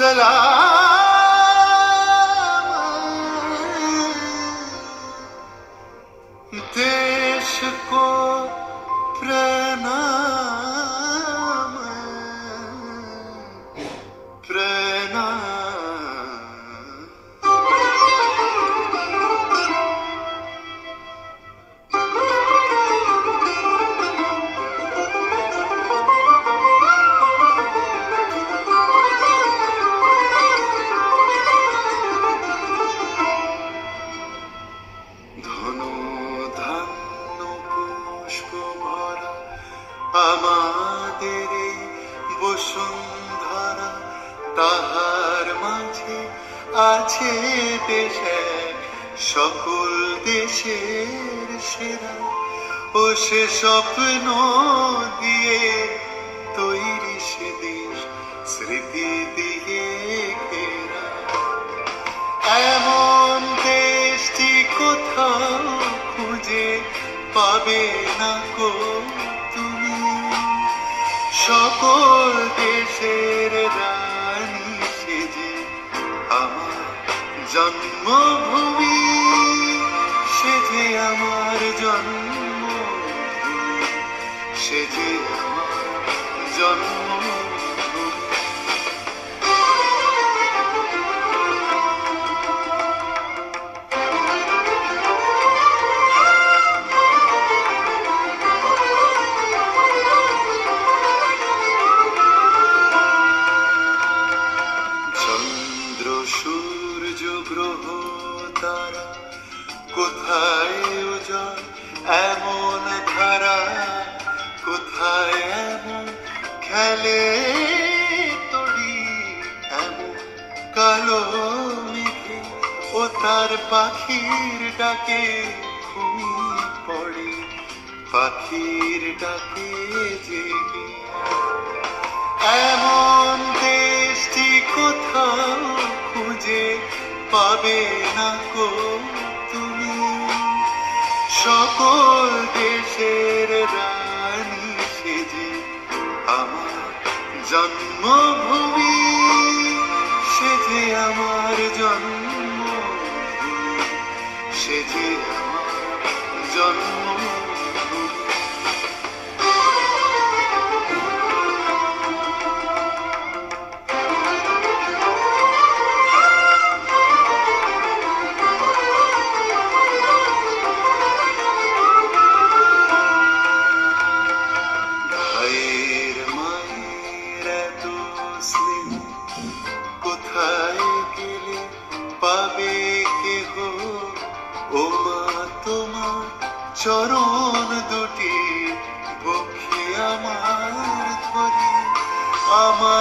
सलाम देश को प्रणाम प्रणाम। আমাদের বসুন্ধরা তাহার মাঝে আছে দেশ এক, সকল দেশের সেরা ও সে স্বপ্ন দিয়ে তৈরি সে দেশ স্মৃতি দিয়ে ঘেরা। এমন দেশটি কোথাও খুঁজে পাবে না কো তুমি, সকল দেশের রানী সেজে আমার জন্মভূমি, সেজে আমার জন্মভূমি, সেজে আমার জন্মভূমি। সূর্য গ্রহ তারা কোথায় উজাড় এমন ধারা, কোথায় এমন খেলে তড়ি এমন কালো মেঘে ও তার পাখির ডাকে ঘুমিয়ে পড়ে, পাখির ডাকে জেগে। এমন দেশটি কোথাও খুঁজে পাবে না কো তুমি, সকল দেশের রানী সেজে আমার জন্মভূমি, সেজে আমার জন্মভূমি, সেজে আমার জন্মভূমি। কোথায় গেলে পাবে কেহ ও মা তোমার চরণ দুটি বক্ষে আমার ধরি, আমার